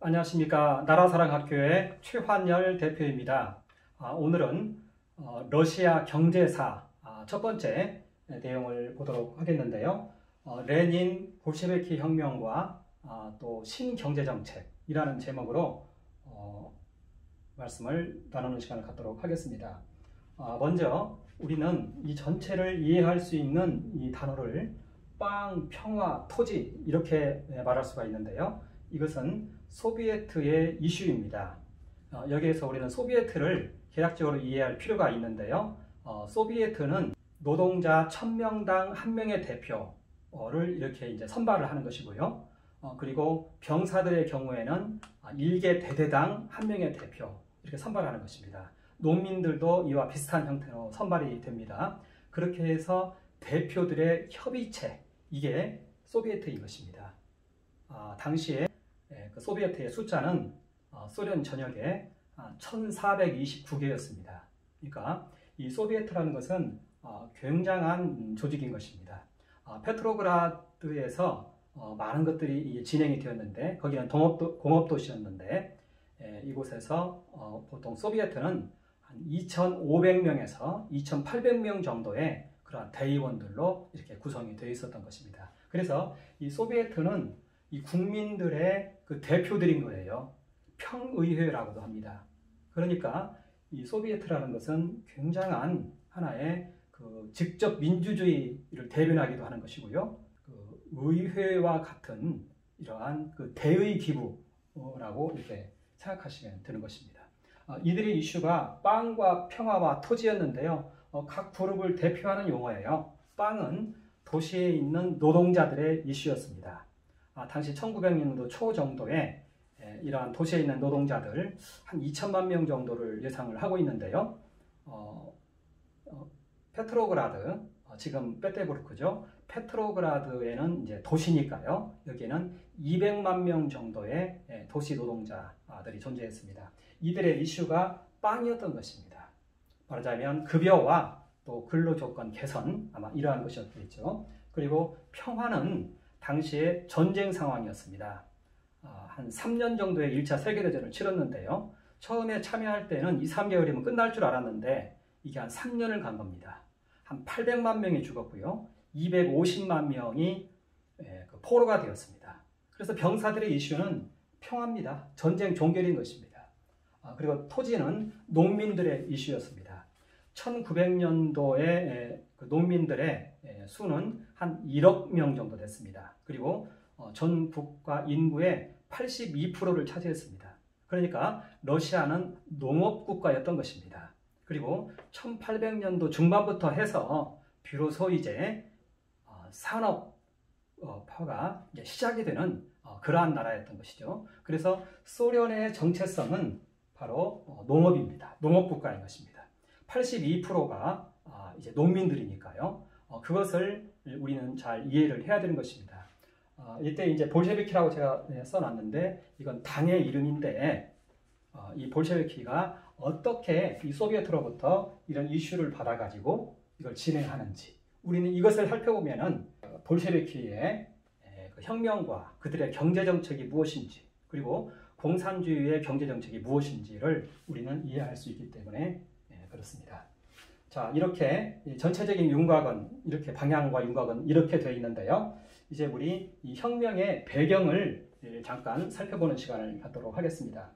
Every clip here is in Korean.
안녕하십니까. 나라사랑학교의 최환열 대표입니다. 오늘은 러시아 경제사 첫 번째 내용을 보도록 하겠는데요. 레닌 볼셰비키 혁명과 또 신경제정책이라는 제목으로 말씀을 나누는 시간을 갖도록 하겠습니다. 먼저 우리는 이 전체를 이해할 수 있는 이 단어를 빵, 평화, 토지 이렇게 말할 수가 있는데요. 이것은 소비에트의 이슈입니다. 여기에서 우리는 소비에트를 개략적으로 이해할 필요가 있는데요. 소비에트는 노동자 1000명당 1명의 대표를 이렇게 이제 선발을 하는 것이고요. 그리고 병사들의 경우에는 일개 대대당 1명의 대표 이렇게 선발하는 것입니다. 농민들도 이와 비슷한 형태로 선발이 됩니다. 그렇게 해서 대표들의 협의체, 이게 소비에트인 것입니다. 당시에 그 소비에트의 숫자는 소련 전역에 1429개였습니다. 그러니까 이 소비에트라는 것은 굉장한 조직인 것입니다. 페트로그라드에서 많은 것들이 진행이 되었는데, 거기는 공업도시였는데, 이곳에서 보통 소비에트는 한 2,500명에서 2,800명 정도의 그러한 대의원들로 이렇게 구성이 되어 있었던 것입니다. 그래서 이 소비에트는 이 국민들의 그 대표들인 거예요. 평의회라고도 합니다. 그러니까 이 소비에트라는 것은 굉장한 하나의 그 직접 민주주의를 대변하기도 하는 것이고요. 그 의회와 같은 이러한 그 대의 기구라고 이렇게 생각하시면 되는 것입니다. 이들의 이슈가 빵과 평화와 토지였는데요. 각 그룹을 대표하는 용어예요. 빵은 도시에 있는 노동자들의 이슈였습니다. 당시 1900년도 초 정도에 이러한 도시에 있는 노동자들 한 2천만 명 정도를 예상을 하고 있는데요. 페트로그라드, 지금 페테부르크죠. 페트로그라드에는 이제 도시니까요. 여기에는 200만 명 정도의 도시 노동자들이 존재했습니다. 이들의 이슈가 빵이었던 것입니다. 말하자면 급여와 또 근로조건 개선, 아마 이러한 것이었겠죠. 그리고 평화는 당시에 전쟁 상황이었습니다. 한 3년 정도의 1차 세계대전을 치렀는데요. 처음에 참여할 때는 2, 3개월이면 끝날 줄 알았는데 이게 한 3년을 간 겁니다. 한 800만 명이 죽었고요. 250만 명이 포로가 되었습니다. 그래서 병사들의 이슈는 평화입니다. 전쟁 종결인 것입니다. 그리고 토지는 농민들의 이슈였습니다. 1900년도에 농민들의 수는 한 1억 명 정도 됐습니다. 그리고 전 국가 인구의 82%를 차지했습니다. 그러니까 러시아는 농업국가였던 것입니다. 그리고 1800년도 중반부터 해서 비로소 이제 산업화가 시작이 되는 그러한 나라였던 것이죠. 그래서 소련의 정체성은 바로 농업입니다. 농업국가인 것입니다. 82%가 이제 농민들이니까요. 그것을 우리는 잘 이해를 해야 되는 것입니다. 이때 이제 볼셰비키라고 제가 써놨는데 이건 당의 이름인데 이 볼셰비키가 어떻게 이 소비에트로부터 이런 이슈를 받아가지고 이걸 진행하는지 우리는 이것을 살펴보면은 볼셰비키의 그 혁명과 그들의 경제정책이 무엇인지 그리고 공산주의의 경제정책이 무엇인지를 우리는 이해할 수 있기 때문에 그렇습니다. 자, 이렇게 전체적인 윤곽은 이렇게 방향과 윤곽은 이렇게 되어 있는데요. 이제 우리 이 혁명의 배경을 잠깐 살펴보는 시간을 갖도록 하겠습니다.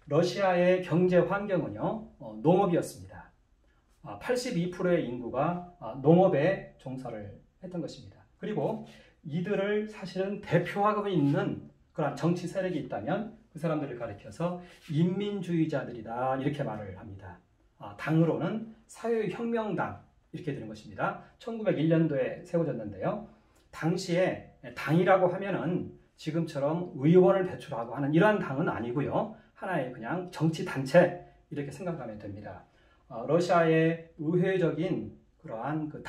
러시아의 경제 환경은요, 농업이었습니다. 82%의 인구가 농업에 종사를 했던 것입니다. 그리고 이들을 사실은 대표하고 있는 그런 정치 세력이 있다면 그 사람들을 가리켜서 인민주의자들이다 이렇게 말을 합니다. 당으로는 사회혁명당 이렇게 되는 것입니다. 1901년도에 세워졌는데요. 당시에 당이라고 하면은 지금처럼 의원을 배출하고 하는 이러한 당은 아니고요. 하나의 그냥 정치단체 이렇게 생각하면 됩니다. 러시아의 의회적인 그러한 그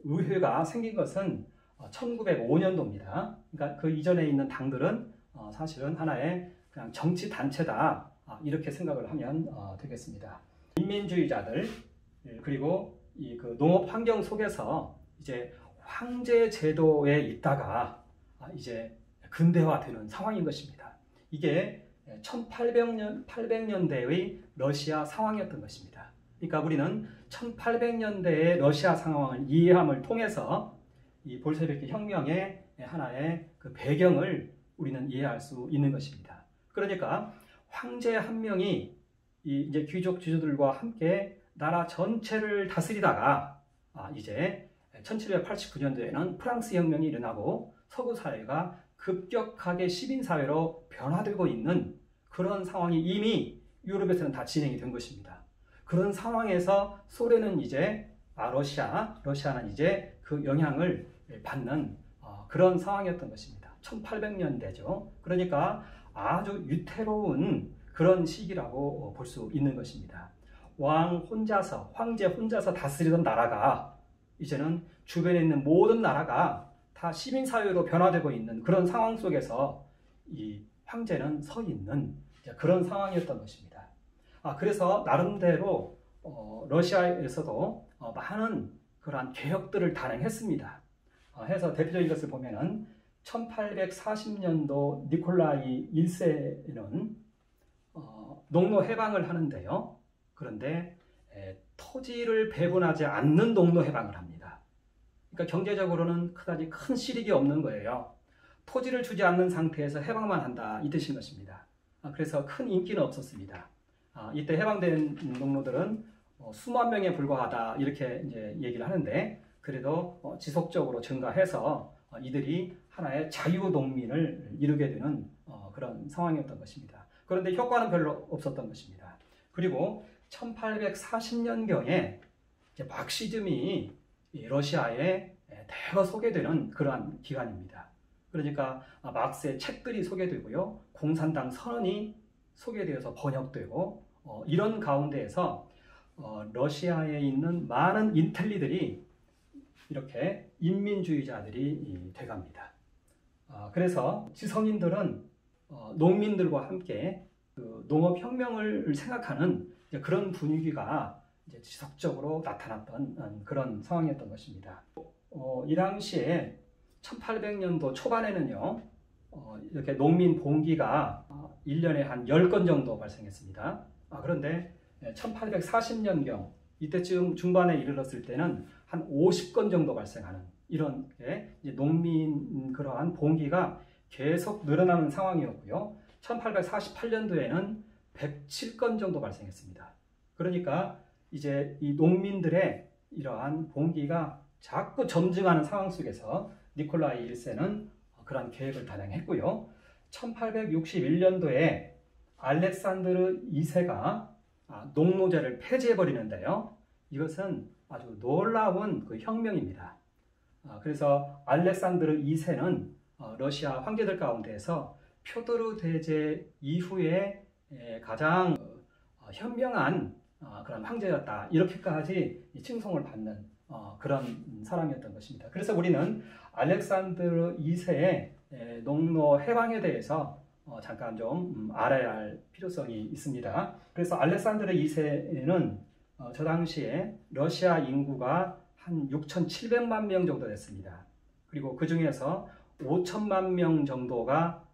의회가 생긴 것은 1905년도입니다. 그러니까 그 이전에 있는 당들은 사실은 하나의 그냥 정치단체다 이렇게 생각을 하면 되겠습니다. 인민주의자들 그리고 이 그 농업 환경 속에서 이제 황제 제도에 있다가 이제 근대화되는 상황인 것입니다. 이게 1800년대의 러시아 상황이었던 것입니다. 그러니까 우리는 1800년대의 러시아 상황을 이해함을 통해서 이 볼셰비키 혁명의 하나의 그 배경을 우리는 이해할 수 있는 것입니다. 그러니까 황제 한 명이 이제 귀족 지주들과 함께 나라 전체를 다스리다가 이제 1789년도에는 프랑스 혁명이 일어나고 서구 사회가 급격하게 시민 사회로 변화되고 있는 그런 상황이 이미 유럽에서는 다 진행이 된 것입니다. 그런 상황에서 소련은 이제 러시아는 이제 그 영향을 받는 그런 상황이었던 것입니다. 1800년대죠. 그러니까 아주 위태로운 그런 시기라고 볼 수 있는 것입니다. 황제 혼자서 다스리던 나라가 이제는 주변에 있는 모든 나라가 다 시민사회로 변화되고 있는 그런 상황 속에서 이 황제는 서 있는 그런 상황이었던 것입니다. 그래서 나름대로 러시아에서도 많은 그러한 개혁들을 단행했습니다. 해서 대표적인 것을 보면은 1840년도 니콜라이 1세는 농노 해방을 하는데요. 그런데 토지를 배분하지 않는 농노 해방을 합니다. 그러니까 경제적으로는 그다지 큰 실익이 없는 거예요. 토지를 주지 않는 상태에서 해방만 한다 이 뜻인 것입니다. 그래서 큰 인기는 없었습니다. 이때 해방된 농노들은 수만 명에 불과하다 이렇게 이제 얘기를 하는데 그래도 지속적으로 증가해서 이들이 하나의 자유농민을 이루게 되는 그런 상황이었던 것입니다. 그런데 효과는 별로 없었던 것입니다. 그리고 1840년경에 막시즘이 러시아에 대거 소개되는 그러한 기간입니다. 그러니까 막스의 책들이 소개되고요. 공산당 선언이 소개되어서 번역되고 이런 가운데에서 러시아에 있는 많은 인텔리들이 이렇게 인민주의자들이 돼갑니다. 그래서 지성인들은 농민들과 함께 그 농업혁명을 생각하는 그런 분위기가 이제 지속적으로 나타났던 그런 상황이었던 것입니다. 이 당시에 1800년도 초반에는요, 이렇게 농민 봉기가 1년에 한 10건 정도 발생했습니다. 그런데 1840년경 이때쯤 중반에 이르렀을 때는 한 50건 정도 발생하는 이런 이제 농민 그러한 봉기가 계속 늘어나는 상황이었고요. 1848년도에는 107건 정도 발생했습니다. 그러니까 이제 이 농민들의 이러한 봉기가 자꾸 점증하는 상황 속에서 니콜라이 1세는 그러한 계획을 단행했고요. 1861년도에 알렉산드르 2세가 농노제를 폐지해버리는데요. 이것은 아주 놀라운 그 혁명입니다. 그래서 알렉산드르 2세는 러시아 황제들 가운데에서 표도르 대제 이후에 가장 현명한 그런 황제였다. 이렇게까지 칭송을 받는 그런 사람이었던 것입니다. 그래서 우리는 알렉산드르 2세의 농노 해방에 대해서 잠깐 좀 알아야 할 필요성이 있습니다. 그래서 알렉산드르 2세는 저 당시에 러시아 인구가 한 6,700만 명 정도 됐습니다. 그리고 그 중에서 5천만 명 정도가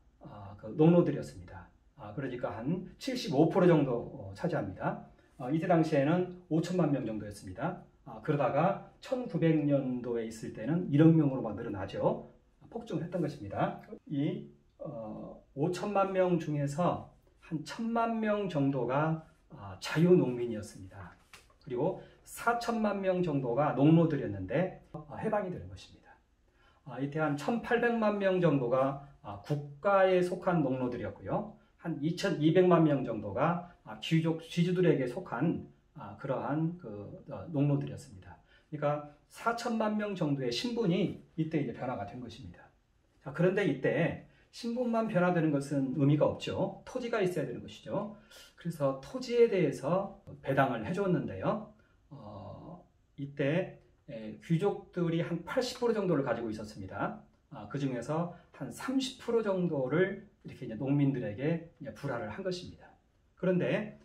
농노들이었습니다. 그러니까 한 75% 정도 차지합니다. 이때 당시에는 5천만 명 정도였습니다. 그러다가 1900년도에 있을 때는 1억 명으로 막 늘어나죠. 폭증을 했던 것입니다. 이 5천만 명 중에서 한 1,000만 명 정도가 자유농민이었습니다. 그리고 4천만 명 정도가 농노들이었는데 해방이 되는 것입니다. 이때 한 1,800만 명 정도가 국가에 속한 농노들이었고요. 한 2,200만 명 정도가 귀족 지주들에게 속한 그러한 농노들이었습니다. 그러니까 4천만 명 정도의 신분이 이때 이제 변화가 된 것입니다. 자, 그런데 이때 신분만 변화되는 것은 의미가 없죠. 토지가 있어야 되는 것이죠. 그래서 토지에 대해서 배당을 해줬는데요. 이때 귀족들이 한 80% 정도를 가지고 있었습니다. 그 중에서 한 30% 정도를 이렇게 이제 농민들에게 이제 불화를 한 것입니다. 그런데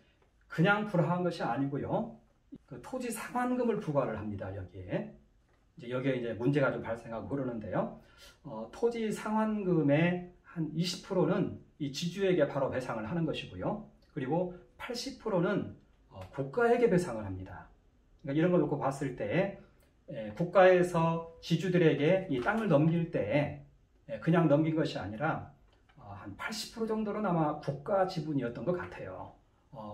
그냥 불화한 것이 아니고요. 그 토지 상환금을 부과를 합니다. 여기에 이제 문제가 좀 발생하고 그러는데요. 토지 상환금의 한 20%는 이 지주에게 바로 배상을 하는 것이고요. 그리고 80%는 국가에게 배상을 합니다. 그러니까 이런 걸 놓고 봤을 때 국가에서 지주들에게 이 땅을 넘길 때 그냥 넘긴 것이 아니라 한 80% 정도는 아마 국가 지분이었던 것 같아요.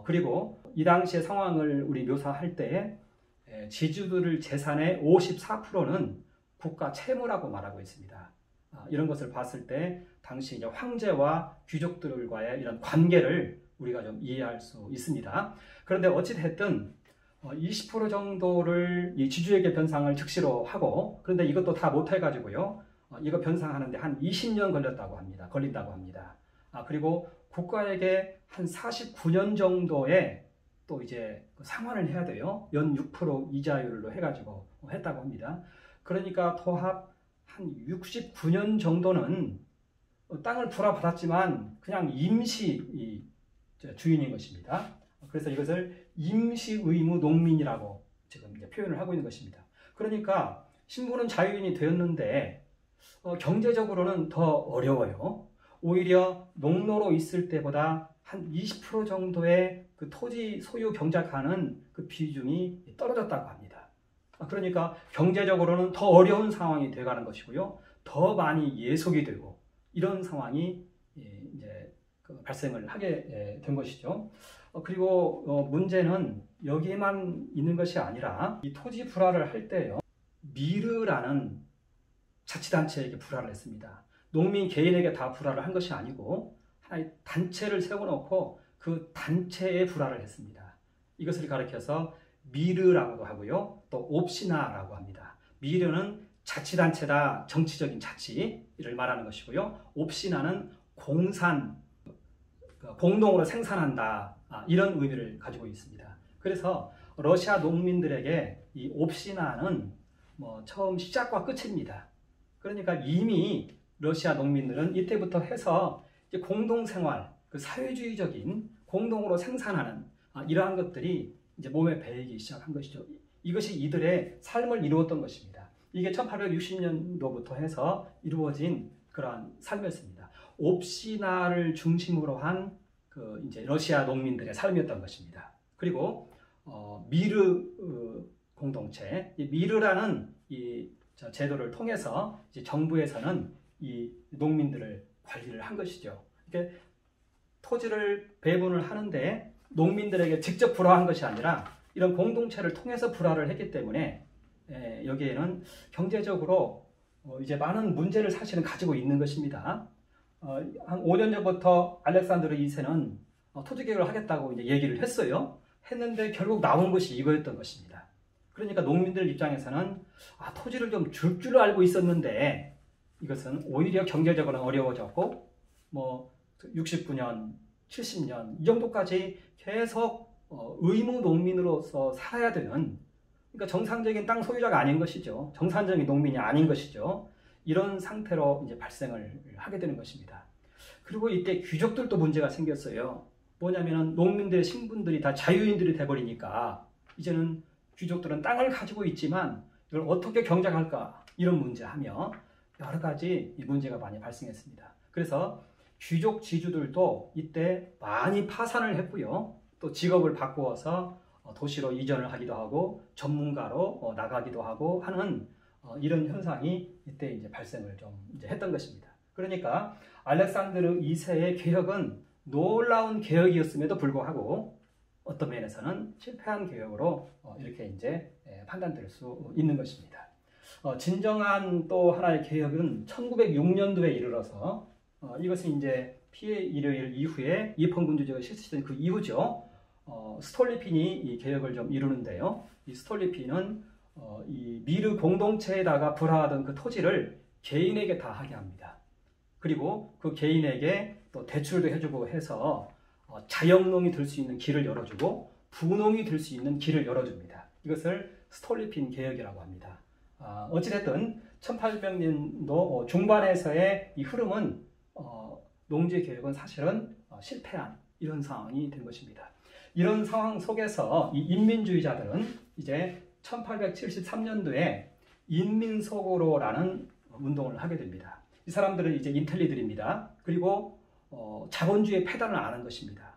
그리고 이 당시의 상황을 우리 묘사할 때 지주들 재산의 54%는 국가 채무라고 말하고 있습니다. 이런 것을 봤을 때 당시 이제 황제와 귀족들과의 이런 관계를 우리가 좀 이해할 수 있습니다. 그런데 어찌됐든 20% 정도를 이 지주에게 변상을 즉시로 하고, 그런데 이것도 다 못해가지고요. 이거 변상하는데 한 20년 걸린다고 합니다. 그리고 국가에게 한 49년 정도의 또 이제 상환을 해야 돼요. 연 6% 이자율로 해가지고 했다고 합니다. 그러니까 토합 한 69년 정도는 땅을 불화받았지만 그냥 임시 주인인 것입니다. 그래서 이것을 임시 의무 농민이라고 지금 이제 표현을 하고 있는 것입니다. 그러니까 신부는 자유인이 되었는데 경제적으로는 더 어려워요. 오히려 농노로 있을 때보다 한 20% 정도의 그 토지 소유 경작하는 그 비중이 떨어졌다고 합니다. 그러니까 경제적으로는 더 어려운 상황이 돼가는 것이고요. 더 많이 예속이 되고 이런 상황이 이제 발생을 하게 된 것이죠. 그리고 문제는 여기에만 있는 것이 아니라 이 토지 불화를 할 때요. 미르라는 자치단체에게 불화를 했습니다. 농민 개인에게 다 불화를 한 것이 아니고 하나의 단체를 세워놓고 그 단체에 불화를 했습니다. 이것을 가리켜서 미르라고도 하고요. 또 옵시나라고 합니다. 미르는 자치단체다, 정치적인 자치를 말하는 것이고요. 옵시나는 공동으로 생산한다, 이런 의미를 가지고 있습니다. 그래서 러시아 농민들에게 이 옵시나는 처음 시작과 끝입니다. 그러니까 이미 러시아 농민들은 이때부터 해서 이제 공동생활, 그 사회주의적인 공동으로 생산하는 이러한 것들이 이제 몸에 배이기 시작한 것이죠. 이것이 이들의 삶을 이루었던 것입니다. 이게 1860년도부터 해서 이루어진 그러한 삶이었습니다. 옵시나를 중심으로 한 그 이제 러시아 농민들의 삶이었던 것입니다. 그리고 미르 공동체, 이 미르라는 이 제도를 통해서 이제 정부에서는 이 농민들을 관리를 한 것이죠. 이게 토지를 배분을 하는데 농민들에게 직접 불화한 것이 아니라 이런 공동체를 통해서 불화를 했기 때문에 여기에는 경제적으로 이제 많은 문제를 사실은 가지고 있는 것입니다. 한 5년 전부터 알렉산드르 2세는 토지 개혁을 하겠다고 이제 얘기를 했는데 결국 나온 것이 이거였던 것입니다. 그러니까 농민들 입장에서는 토지를 좀 줄 줄 알고 있었는데 이것은 오히려 경제적으로는 어려워졌고 69년, 70년 이 정도까지 계속 의무 농민으로서 살아야 되는, 그러니까 정상적인 땅 소유자가 아닌 것이죠. 정상적인 농민이 아닌 것이죠. 이런 상태로 이제 발생을 하게 되는 것입니다. 그리고 이때 귀족들도 문제가 생겼어요. 뭐냐면은 농민들의 신분들이 다 자유인들이 돼버리니까 이제는 귀족들은 땅을 가지고 있지만 이걸 어떻게 경작할까, 이런 문제하며 여러 가지 문제가 많이 발생했습니다. 그래서 귀족 지주들도 이때 많이 파산을 했고요. 또 직업을 바꾸어서 도시로 이전을 하기도 하고 전문가로 나가기도 하고 하는 이런 현상이 이때 이제 발생을 좀 이제 했던 것입니다. 그러니까 알렉산드르 2세의 개혁은 놀라운 개혁이었음에도 불구하고 어떤 면에서는 실패한 개혁으로 이렇게 이제 판단될 수 있는 것입니다. 진정한 또 하나의 개혁은 1906년도에 이르러서 이것은 이제 피해 일요일 이후에 입헌군주제가 실시된 그 이후죠. 스톨리핀이 이 개혁을 좀 이루는데요. 이 스톨리핀은 이 미르 공동체에다가 불화하던 그 토지를 개인에게 다 하게 합니다. 그리고 그 개인에게 또 대출도 해주고 해서 자영농이 될 수 있는 길을 열어주고 부농이 될 수 있는 길을 열어줍니다. 이것을 스톨리핀 개혁이라고 합니다. 어찌됐든 1800년도 중반에서의 이 흐름은 농지 개혁은 사실은 실패한 이런 상황이 된 것입니다. 이런 상황 속에서 이 인민주의자들은 이제 1873년도에 인민소고로라는 운동을 하게 됩니다. 이 사람들은 이제 인텔리들입니다. 그리고 자본주의 폐단을 아는 것입니다.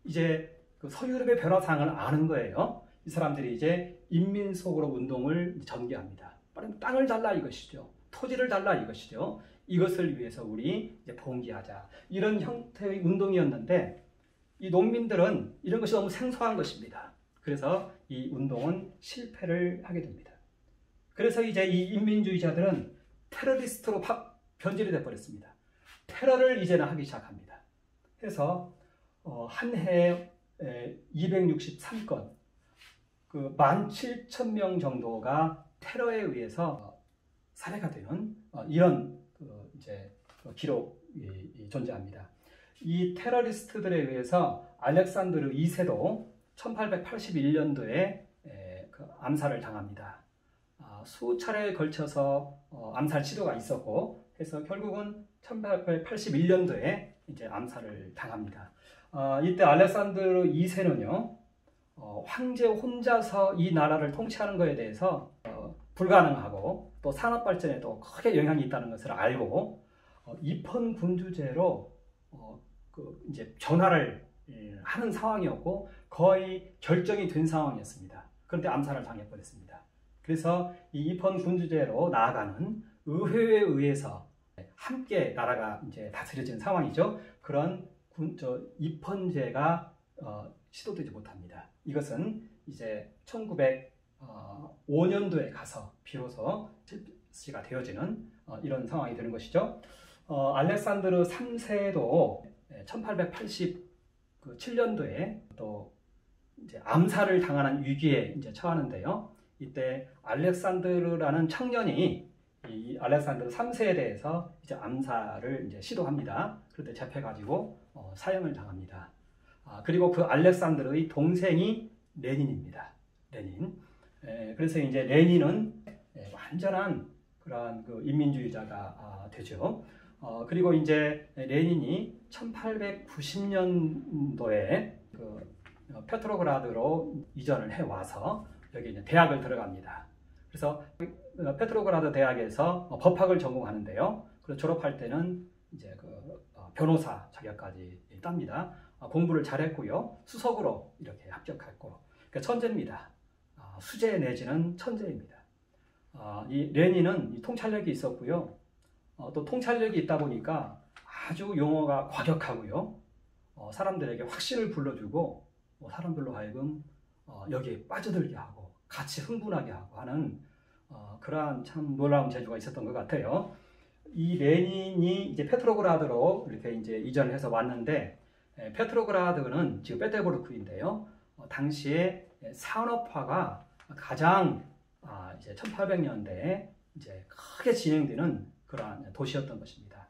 이제 그 서유럽의 변화상을 아는 거예요. 이 사람들이 이제 인민 속으로 운동을 전개합니다. 땅을 달라 이것이죠. 토지를 달라 이것이죠. 이것을 위해서 우리 이제 봉기하자. 이런 형태의 운동이었는데 이 농민들은 이런 것이 너무 생소한 것입니다. 그래서 이 운동은 실패를 하게 됩니다. 그래서 이제 이 인민주의자들은 테러리스트로 변질이 되어버렸습니다. 테러를 이제는 하기 시작합니다. 해서 한 해에 263건, 그 17,000명 정도가 테러에 의해서 살해가 되는 이런 이제 기록이 존재합니다. 이 테러리스트들에 의해서 알렉산드르 2세도 1881년도에 암살을 당합니다. 수차례에 걸쳐서 암살 시도가 있었고 해서 결국은 1881년도에 이제 암살을 당합니다. 이때 알렉산드르 2세는요, 황제 혼자서 이 나라를 통치하는 것에 대해서 불가능하고 또 산업 발전에도 크게 영향이 있다는 것을 알고 입헌 군주제로 이제 변화를 하는 상황이었고 거의 결정이 된 상황이었습니다. 그런데 암살을 당해버렸습니다. 그래서 이 입헌 군주제로 나아가는 의회에 의해서 함께 나라가 이제 다스려진 상황이죠. 그런 입헌제가 시도되지 못합니다. 이것은 이제 1905년도에 가서 비로소 실시가 되어지는 이런 상황이 되는 것이죠. 알렉산드르 3세도 1887년도에 또 이제 암살을 당하는 위기에 이제 처하는데요. 이때 알렉산드르라는 청년이 이 알렉산드르 3세에 대해서 이제 암살을 이제 시도합니다. 그런데 잡혀가지고 사형을 당합니다. 그리고 그 알렉산드르의 동생이 레닌입니다. 레닌. 그래서 이제 레닌은 완전한 그러한 그 인민주의자가 되죠. 그리고 이제 레닌이 1890년도에 그 페트로그라드로 이전을 해 와서 여기 이제 대학을 들어갑니다. 그래서 페트로그라드 대학에서 법학을 전공하는데요. 그리고 졸업할 때는 이제 그 변호사 자격까지 땁니다. 공부를 잘했고요. 수석으로 이렇게 합격했고, 그러니까 천재입니다. 수재 내지는 천재입니다. 이 레닌은 통찰력이 있었고요. 또 통찰력이 있다 보니까 아주 용어가 과격하고요. 사람들에게 확신을 불러주고 사람들로 하여금 여기에 빠져들게 하고 같이 흥분하게 하고 하는 그러한 참 놀라운 재주가 있었던 것 같아요. 이 레닌이 이제 페트로그라드로 이렇게 이제 이전해서 왔는데, 페트로그라드는 지금 페테르부르크인데요. 당시에 산업화가 가장 이제 1800년대에 이제 크게 진행되는 그러한 도시였던 것입니다.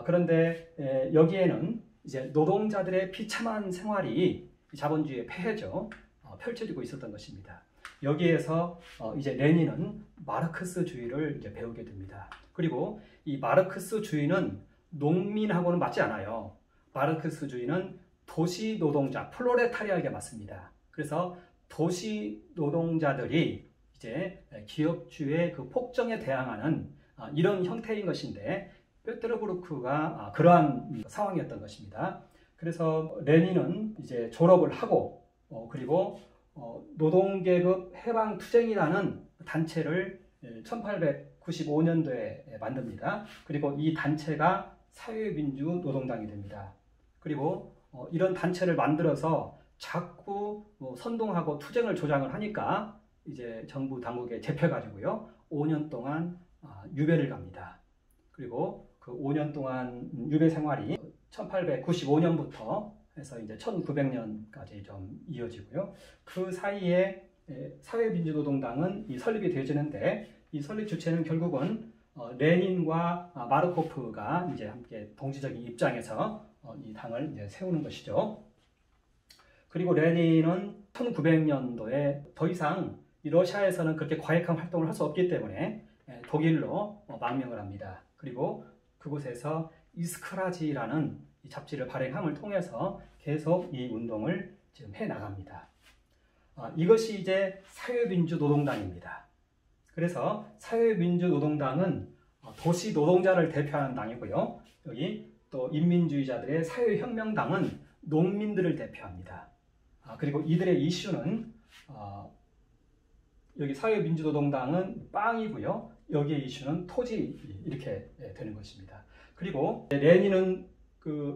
그런데 여기에는 이제 노동자들의 비참한 생활이 자본주의의 폐해죠. 펼쳐지고 있었던 것입니다. 여기에서 이제 레닌은 마르크스주의를 이제 배우게 됩니다. 그리고 이 마르크스주의는 농민하고는 맞지 않아요. 마르크스주의는 도시 노동자, 플로레타리아에게 맞습니다. 그래서 도시 노동자들이 이제 기업주의 그 폭정에 대항하는 이런 형태인 것인데, 페테르부르크가 그러한 상황이었던 것입니다. 그래서 레닌은 이제 졸업을 하고 그리고 노동계급 해방투쟁이라는 단체를 1895년도에 만듭니다. 그리고 이 단체가 사회민주노동당이 됩니다. 그리고 이런 단체를 만들어서 자꾸 선동하고 투쟁을 조장을 하니까 이제 정부 당국에 잡혀가지고요, 5년 동안 유배를 갑니다. 그리고 그 5년 동안 유배 생활이 1895년부터 해서 이제 1900년까지 좀 이어지고요. 그 사이에 사회민주노동당은 설립이 되어지는데, 이 설립 주체는 결국은 레닌과 마르코프가 이제 함께 동지적인 입장에서 이 당을 이제 세우는 것이죠. 그리고 레닌은 1900년도에 더 이상 이 러시아에서는 그렇게 과격한 활동을 할 수 없기 때문에 독일로 망명을 합니다. 그리고 그곳에서 이스크라지라는 이 잡지를 발행함을 통해서 계속 이 운동을 지금 해 나갑니다. 이것이 이제 사회민주노동당입니다. 그래서 사회민주노동당은 도시 노동자를 대표하는 당이고요. 여기 또 인민주의자들의 사회혁명당은 농민들을 대표합니다. 그리고 이들의 이슈는 여기 사회민주노동당은 빵이고요. 여기의 이슈는 토지 이렇게 되는 것입니다. 그리고 레닌은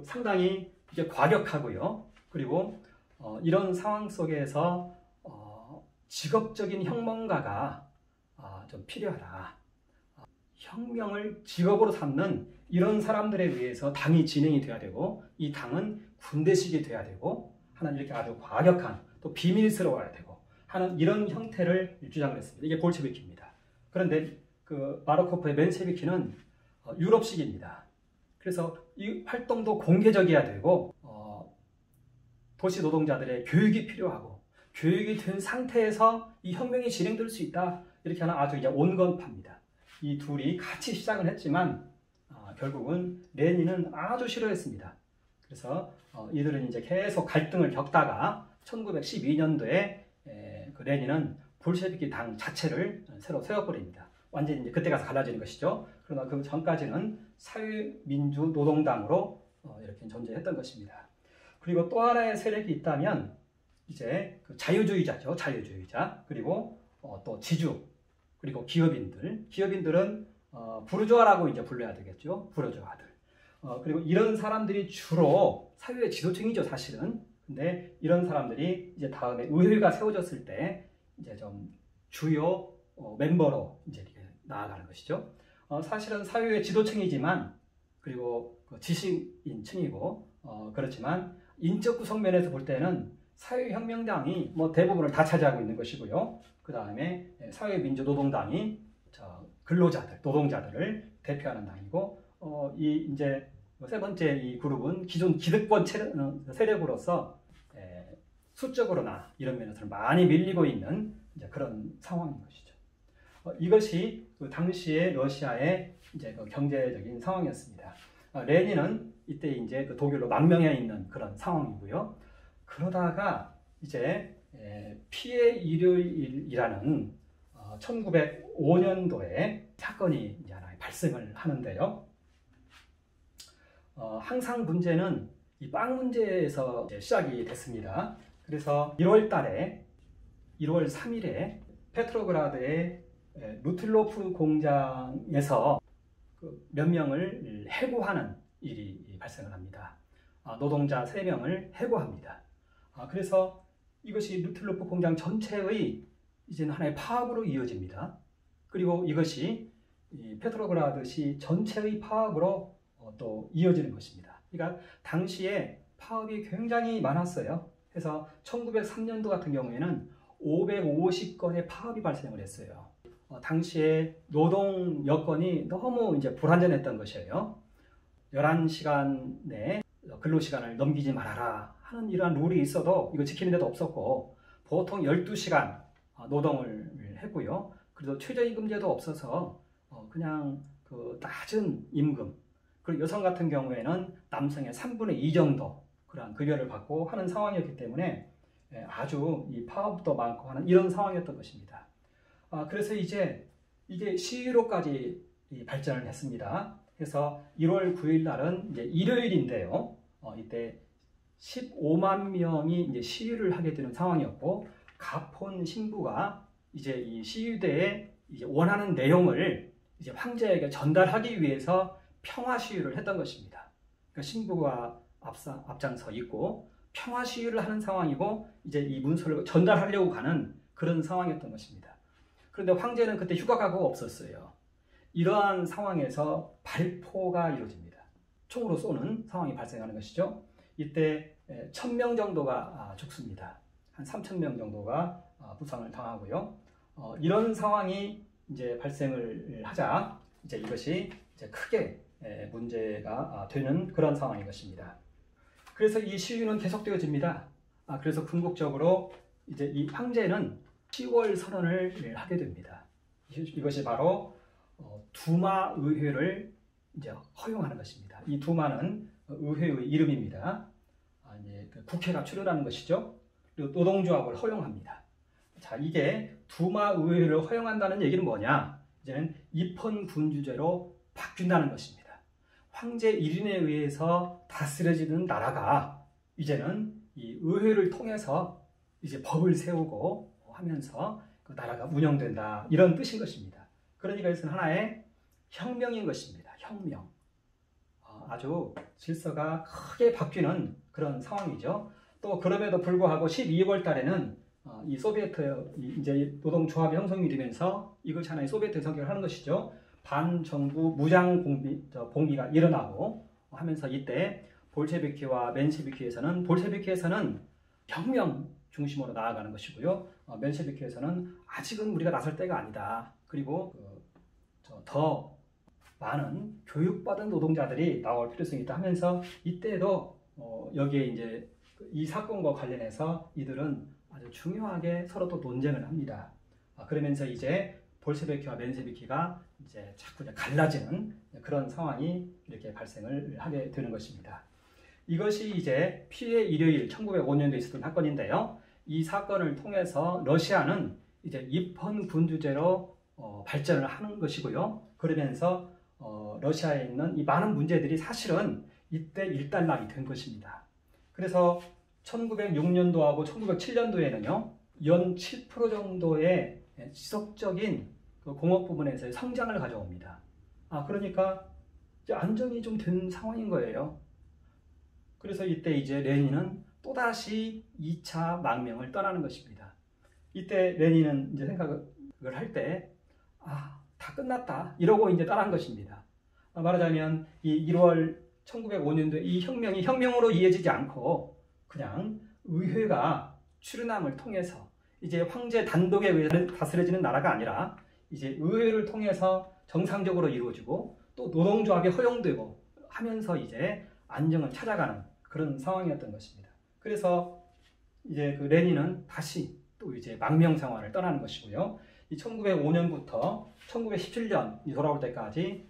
상당히 이제 과격하고요. 그리고 이런 상황 속에서 직업적인 혁명가가 좀 필요하다. 혁명을 직업으로 삼는 이런 사람들에 의해서 당이 진행이 돼야 되고 이 당은 군대식이 돼야 되고 하는 이렇게 아주 과격한 또 비밀스러워야 되고 하는 이런 형태를 주장을 했습니다. 이게 볼셰비키입니다. 그런데 마르코프의 맨체비키는 유럽식입니다. 그래서 이 활동도 공개적이어야 되고 도시 노동자들의 교육이 필요하고 교육이 된 상태에서 이 혁명이 진행될 수 있다. 이렇게 하는 아주 이제 온건파입니다. 이 둘이 같이 시작을 했지만 결국은 레닌은 아주 싫어했습니다. 그래서 이들은 이제 계속 갈등을 겪다가 1912년도에 레닌은 볼셰비키 당 자체를 새로 세워버립니다. 완전히 이제 그때 가서 갈라지는 것이죠. 그러나 그 전까지는 사회민주노동당으로 이렇게 존재했던 것입니다. 그리고 또 하나의 세력이 있다면 이제 자유주의자죠. 자유주의자. 그리고 또 지주. 그리고 기업인들은 부르주아라고 이제 불러야 되겠죠. 부르주아들. 그리고 이런 사람들이 주로 사회의 지도층이죠, 사실은. 근데 이런 사람들이 이제 다음에 의회가 세워졌을 때 이제 좀 주요 멤버로 이제 이렇게 나아가는 것이죠. 사실은 사회의 지도층이지만 그리고 지식인층이고 그렇지만 인적 구성면에서 볼 때는 사회혁명당이 대부분을 다 차지하고 있는 것이고요. 그 다음에 사회민주노동당이 근로자들, 노동자들을 대표하는 당이고, 이제 세 번째 이 그룹은 기존 기득권 세력으로서 수적으로나 이런 면에서 많이 밀리고 있는 이제 그런 상황인 것이죠. 이것이 당시의 러시아의 이제 경제적인 상황이었습니다. 레닌은 이때 이제 독일로 망명해 있는 그런 상황이고요. 그러다가 이제 피해 일요일이라는 1905년도에 사건이 이제 하나 발생을 하는데요. 항상 문제는 이 빵 문제에서 시작이 됐습니다. 그래서 1월 3일에 페트로그라드의 루틀로프 공장에서 몇 명을 해고하는 일이 발생을 합니다. 노동자 3명을 해고합니다. 그래서 이것이 루틀로프 공장 전체의 이제는 하나의 파업으로 이어집니다. 그리고 이것이 페트로그라드시 전체의 파업으로 또 이어지는 것입니다. 그러니까 당시에 파업이 굉장히 많았어요. 그래서 1903년도 같은 경우에는 550건의 파업이 발생을 했어요. 당시에 노동 여건이 너무 이제 불안전했던 것이에요. 11시간 내 근로시간을 넘기지 말아라 하는 이러한 룰이 있어도 이거 지키는 데도 없었고 보통 12시간 노동을 했고요. 그래도 최저임금제도 없어서 그냥 낮은 임금, 그리고 여성 같은 경우에는 남성의 3분의 2 정도 그러한 급여를 받고 하는 상황이었기 때문에 아주 이 파업도 많고 하는 이런 상황이었던 것입니다. 그래서 이제 이게 시위로까지 발전을 했습니다. 그래서 1월 9일 날은 이제 일요일인데요. 이때 15만 명이 이제 시위를 하게 되는 상황이었고, 가폰 신부가 이제 이 시위대에 이제 원하는 내용을 이제 황제에게 전달하기 위해서 평화 시위를 했던 것입니다. 그러니까 신부가 앞장서 있고 평화 시위를 하는 상황이고 이제 이 문서를 전달하려고 하는 그런 상황이었던 것입니다. 그런데 황제는 그때 휴가 가고가 없었어요. 이러한 상황에서 발포가 이루어집니다. 총으로 쏘는 상황이 발생하는 것이죠. 이때 1000명 정도가 죽습니다. 한 3000명 정도가 부상을 당하고요. 이런 상황이 이제 발생을 하자 이제 이것이 이제 크게 문제가 되는 그런 상황인 것입니다. 그래서 이 시위는 계속되어집니다. 그래서 궁극적으로 이제 이 황제는 10월 선언을 하게 됩니다. 이것이 바로 두마 의회를 이제 허용하는 것입니다. 이 두마는 의회의 이름입니다. 이제 국회가 출연하는 것이죠. 그리고 노동조합을 허용합니다. 자, 이게 두마 의회를 허용한다는 얘기는 뭐냐? 이제는 입헌군주제로 바뀐다는 것입니다. 황제 1인에 의해서 다스려지는 나라가 이제는 이 의회를 통해서 이제 법을 세우고 하면서 그 나라가 운영된다, 이런 뜻인 것입니다. 그러니까 이것은 하나의 혁명인 것입니다. 혁명. 아주 질서가 크게 바뀌는 그런 상황이죠. 또 그럼에도 불구하고 12월 달에는 이 소비에트 이제 노동조합이 형성이 되면서 이것이 하나의 소비에트 성격을 하는 것이죠. 반정부 무장 봉기가 일어나고 하면서 이때 볼셰비키와 맨셰비키에서는 혁명 중심으로 나아가는 것이고요. 맨셰비키에서는 아직은 우리가 나설 때가 아니다. 그리고 더 많은 교육받은 노동자들이 나올 필요성이 있다 하면서 이때도 여기에 이제 이 사건과 관련해서 이들은 아주 중요하게 서로 또 논쟁을 합니다. 그러면서 이제 볼셰비키와 맨셰비키가 이제 자꾸 갈라지는 그런 상황이 이렇게 발생을 하게 되는 것입니다. 이것이 이제 피해 일요일 1905년도에 있었던 사건인데요. 이 사건을 통해서 러시아는 이제 입헌 군주제로 발전을 하는 것이고요. 그러면서 러시아에 있는 이 많은 문제들이 사실은 이때 일단락이 된 것입니다. 그래서 1906년도하고 1907년도에는요, 연 7% 정도의 지속적인 그 공업 부분에서의 성장을 가져옵니다. 그러니까 이제 안정이 좀 된 상황인 거예요. 그래서 이때 이제 레닌은 또다시 2차 망명을 떠나는 것입니다. 이때 레닌은 이제 생각을 할 때, 다 끝났다, 이러고 이제 떠난 것입니다. 말하자면 이 1월 1905년도에 이 혁명이 혁명으로 이어지지 않고 그냥 의회가 출연함을 통해서 이제 황제 단독에 의해 다스려지는 나라가 아니라 이제 의회를 통해서 정상적으로 이루어지고 또 노동조합이 허용되고 하면서 이제 안정을 찾아가는 그런 상황이었던 것입니다. 그래서 이제 그 레닌은 다시 또 이제 망명 생활을 떠나는 것이고요. 이 1905년부터 1917년 돌아올 때까지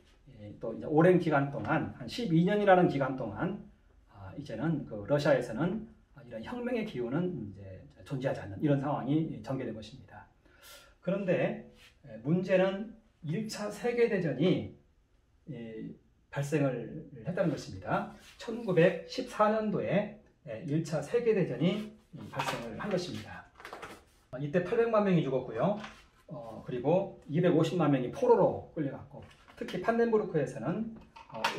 또 이제 오랜 기간 동안 한 12년이라는 기간 동안 이제는 그 러시아에서는 이런 혁명의 기운은 이제 존재하지 않는 이런 상황이 전개된 것입니다. 그런데 문제는 1차 세계대전이 발생을 했다는 것입니다. 1914년도에 1차 세계대전이 발생을 한 것입니다. 이때 800만 명이 죽었고요. 그리고 250만 명이 포로로 끌려갔고, 특히 판덴부르크에서는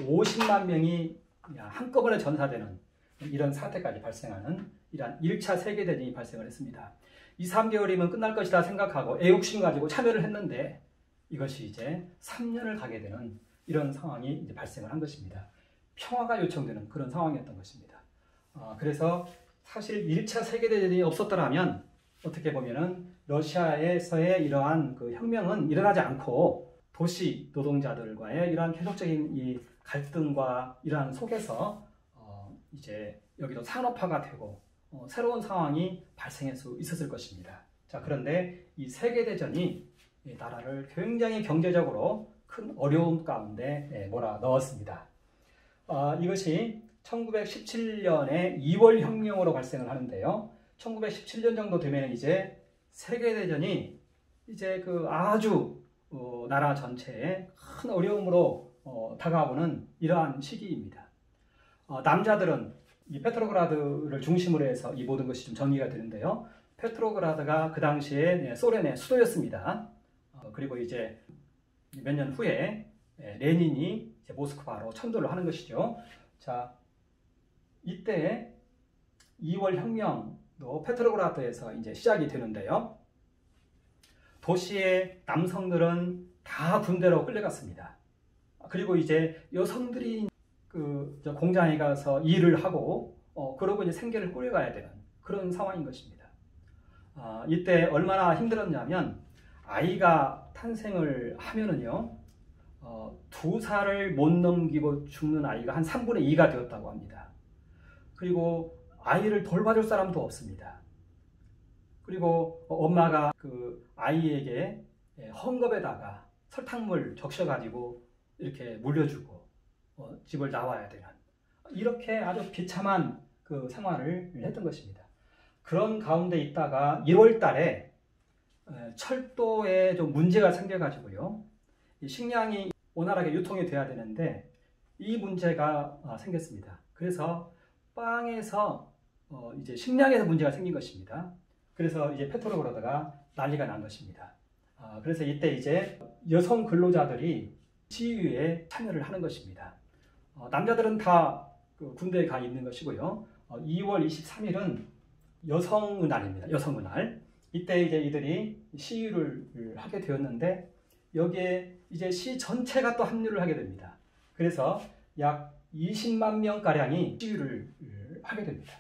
50만 명이 한꺼번에 전사되는 이런 사태까지 발생하는 이러한 1차 세계대전이 발생을 했습니다. 2, 3개월이면 끝날 것이다 생각하고 애국심 가지고 참여를 했는데 이것이 이제 3년을 가게 되는 이런 상황이 이제 발생을 한 것입니다. 평화가 요청되는 그런 상황이었던 것입니다. 그래서 사실 1차 세계대전이 없었더라면 어떻게 보면은 러시아에서의 이러한 그 혁명은 일어나지 않고 도시 노동자들과의 이러한 계속적인 이 갈등과 이러한 속에서 이제 여기도 산업화가 되고 새로운 상황이 발생할 수 있었을 것입니다. 자, 그런데 이 세계대전이 이 나라를 굉장히 경제적으로 큰 어려움 가운데 몰아넣었습니다. 이것이 1917년에 2월 혁명으로 발생을 하는데요. 1917년 정도 되면 이제 세계대전이 이제 그 아주 나라 전체에 큰 어려움으로 다가오는 이러한 시기입니다. 남자들은 이 페트로그라드를 중심으로 해서 이 모든 것이 좀 전개가 되는데요. 페트로그라드가 그 당시에 소련의 수도였습니다. 그리고 이제 몇 년 후에 레닌이 이제 모스크바로 천도를 하는 것이죠. 자, 이때 2월 혁명도 페트로그라드에서 이제 시작이 되는데요. 도시의 남성들은 다 군대로 끌려갔습니다. 그리고 이제 여성들이 그 공장에 가서 일을 하고 그러고 이제 생계를 꾸려가야 되는 그런 상황인 것입니다. 이때 얼마나 힘들었냐면 아이가 탄생을 하면은요 2살을 못 넘기고 죽는 아이가 한 3분의 2가 되었다고 합니다. 그리고 아이를 돌봐줄 사람도 없습니다. 그리고 엄마가 그 아이에게 헝겊에다가 설탕물 적셔가지고 이렇게 물려주고 집을 나와야 되는 이렇게 아주 비참한 그 생활을 했던 것입니다. 그런 가운데 있다가 1월 달에 철도에 좀 문제가 생겨가지고요. 식량이 원활하게 유통이 돼야 되는데 이 문제가 생겼습니다. 그래서 빵에서 이제 식량에서 문제가 생긴 것입니다. 그래서 이제 페트로그라드가 난리가 난 것입니다. 그래서 이때 이제 여성 근로자들이 시위에 참여를 하는 것입니다. 남자들은 다 군대에 가 있는 것이고요. 2월 23일은 여성의 날입니다. 여성의 날. 이때 이제 이들이 시위를 하게 되었는데 여기에 이제 시 전체가 또 합류를 하게 됩니다. 그래서 약 20만 명가량이 시위를 하게 됩니다.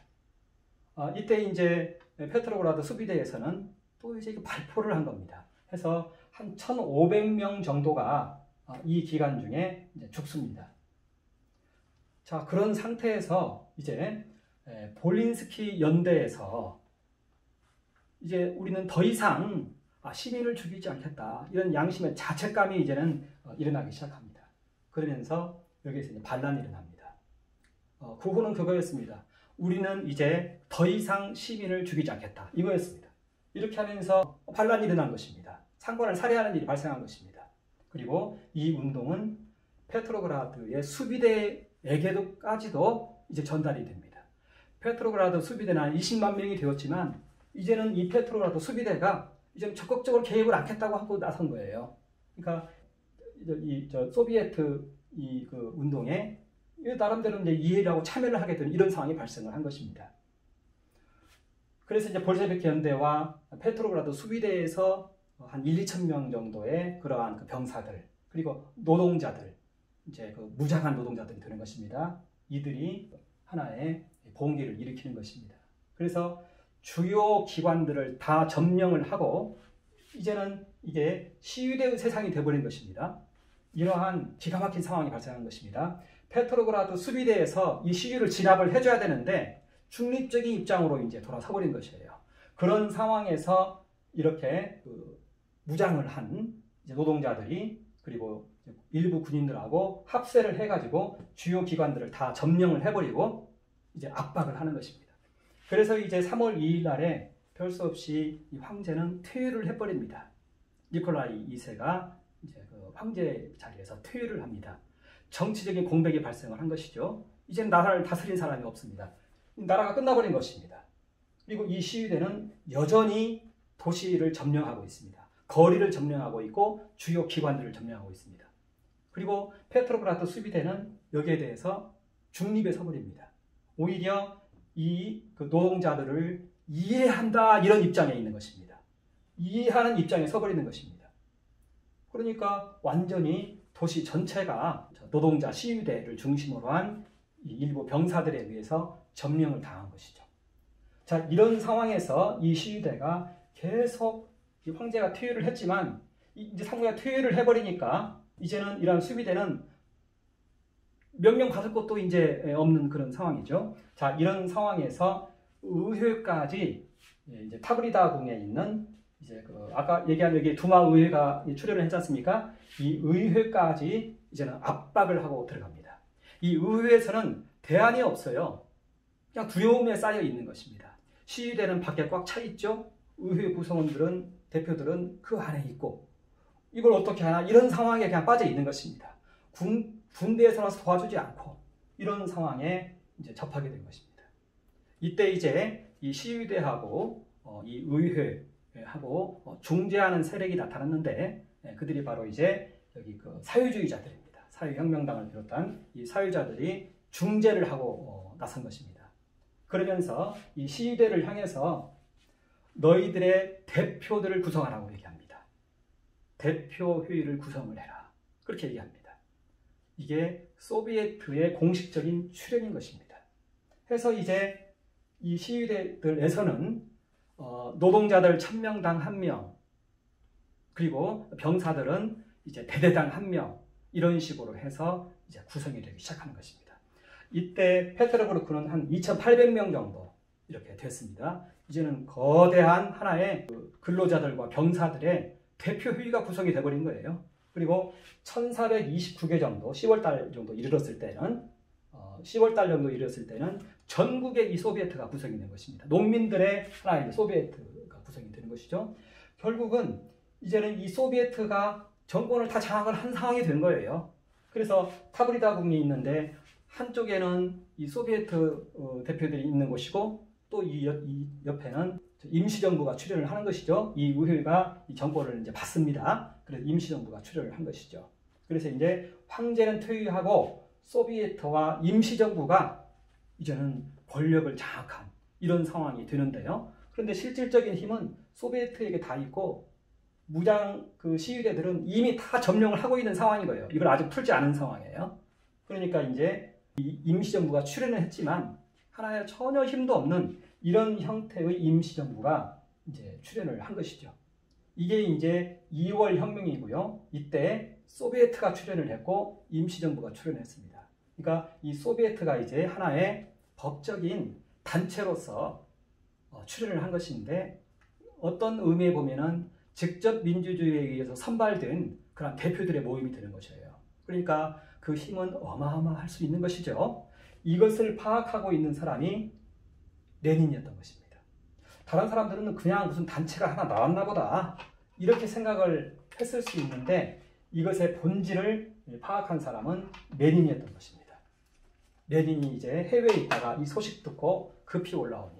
이때 이제 페트로그라드 수비대에서는 또 이제 발포를 한 겁니다. 해서 한 1,500명 정도가 이 기간 중에 이제 죽습니다. 자, 그런 상태에서 이제 볼린스키 연대에서 이제 우리는 더 이상 시민을 죽이지 않겠다. 이런 양심의 자책감이 이제는 일어나기 시작합니다. 그러면서 여기에서 이제 반란이 일어납니다. 구호는 그거였습니다. 우리는 이제 더 이상 시민을 죽이지 않겠다. 이거였습니다. 이렇게 하면서 반란이 일어난 것입니다. 상관을 살해하는 일이 발생한 것입니다. 그리고 이 운동은 페트로그라드의 수비대에게도까지도 이제 전달이 됩니다. 페트로그라드 수비대는 한 20만 명이 되었지만 이제는 이 페트로그라드 수비대가 이제 적극적으로 개입을 않겠다고 하고 나선 거예요. 그러니까 소비에트 그 운동에 나름대로 이제 이해를 하고 참여를 하게 되는 이런 상황이 발생을 한 것입니다. 그래서 이제 볼셰비키 연대와 페트로그라드 수비대에서 한 1-2천 명 정도의 그러한 그 병사들 그리고 노동자들 이제 그 무장한 노동자들이 되는 것입니다. 이들이 하나의 봉기를 일으키는 것입니다. 그래서 주요 기관들을 다 점령을 하고 이제는 이게 시위대의 세상이 되어버린 것입니다. 이러한 기가 막힌 상황이 발생한 것입니다. 페트로그라드 수비대에서 이 시위를 진압을 해줘야 되는데 중립적인 입장으로 이제 돌아서버린 것이에요. 그런 상황에서 이렇게 무장을 한 이제 노동자들이 그리고 일부 군인들하고 합세를 해가지고 주요 기관들을 다 점령을 해버리고 이제 압박을 하는 것입니다. 그래서 이제 3월 2일 날에 별 수 없이 이 황제는 퇴위를 해버립니다. 니콜라이 2세가 이제 그 황제 자리에서 퇴위를 합니다. 정치적인 공백이 발생을 한 것이죠. 이제는 나라를 다스린 사람이 없습니다. 나라가 끝나버린 것입니다. 그리고 이 시위대는 여전히 도시를 점령하고 있습니다. 거리를 점령하고 있고 주요 기관들을 점령하고 있습니다. 그리고 페트로그라드 수비대는 여기에 대해서 중립에 서버립니다. 오히려 이 노동자들을 이해한다 이런 입장에 있는 것입니다. 이해하는 입장에 서버리는 것입니다. 그러니까 완전히 도시 전체가 노동자 시위대를 중심으로 한 일부 병사들에 의해서 점령을 당한 것이죠. 자, 이런 상황에서 이 시위대가 계속 이 황제가 퇴위를 했지만 이제 상무가 퇴위를 해버리니까 이제는 이러한 수비대는 명령 받을 것도 이제 없는 그런 상황이죠. 자, 이런 상황에서 의회까지 이제 타브리다 궁에 있는 이제 아까 얘기한 여기 두마 의회가 출연을 했지 않습니까? 이 의회까지 이제는 압박을 하고 들어갑니다. 이 의회에서는 대안이 없어요. 그냥 두려움에 쌓여 있는 것입니다. 시위대는 밖에 꽉 차 있죠. 의회 구성원들은 대표들은 그 안에 있고 이걸 어떻게 하나 이런 상황에 그냥 빠져 있는 것입니다. 군대에서 나서 도와주지 않고 이런 상황에 이제 접하게 된 것입니다. 이때 이제 이 시위대하고 이 의회하고 중재하는 세력이 나타났는데 그들이 바로 이제 여기 그 사회주의자들입니다. 사회혁명당을 비롯한 이 사회자들이 중재를 하고 나선 것입니다. 그러면서 이 시위대를 향해서 너희들의 대표들을 구성하라고 얘기합니다. 대표회의를 구성을 해라. 그렇게 얘기합니다. 이게 소비에트의 공식적인 출연인 것입니다. 해서 이제 이 시위대들에서는 노동자들 1000명당 1명 그리고 병사들은 이제 대대당 1명 이런 식으로 해서 이제 구성이 되기 시작하는 것입니다. 이때 페트로그라드는 한 2800명 정도 이렇게 됐습니다. 이제는 거대한 하나의 근로자들과 병사들의 대표회의가 구성이 되어버린 거예요. 그리고 1429개 정도 10월달 정도 이르렀을 때는 전국의 이 소비에트가 구성이 된 것입니다. 농민들의 하나의 소비에트가 구성이 되는 것이죠. 결국은 이제는 이 소비에트가 정권을 다 장악을 한 상황이 된 거예요. 그래서 타브리다 궁이 있는데 한쪽에는 이 소비에트 대표들이 있는 곳이고 또 이 옆에는 임시정부가 출연을 하는 것이죠. 이 의회가 이 정보를 이제 받습니다. 그래서 임시정부가 출연을 한 것이죠. 그래서 이제 황제는 퇴위하고 소비에트와 임시정부가 이제는 권력을 장악한 이런 상황이 되는데요. 그런데 실질적인 힘은 소비에트에게 다 있고 무장 그 시위대들은 이미 다 점령을 하고 있는 상황인 거예요. 이걸 아직 풀지 않은 상황이에요. 그러니까 이제 이 임시정부가 출연을 했지만 하나의 전혀 힘도 없는 이런 형태의 임시정부가 이제 출연을 한 것이죠. 이게 이제 2월 혁명이고요. 이때 소비에트가 출연을 했고 임시정부가 출연했습니다. 그러니까 이 소비에트가 이제 하나의 법적인 단체로서 출연을 한 것인데 어떤 의미에 보면은 직접 민주주의에 의해서 선발된 그런 대표들의 모임이 되는 것이에요. 그러니까 그 힘은 어마어마할 수 있는 것이죠. 이것을 파악하고 있는 사람이 레닌이었던 것입니다. 다른 사람들은 그냥 무슨 단체가 하나 나왔나 보다 이렇게 생각을 했을 수 있는데 이것의 본질을 파악한 사람은 레닌이었던 것입니다. 레닌이 이제 해외에 있다가 이 소식 듣고 급히 올라옵니다.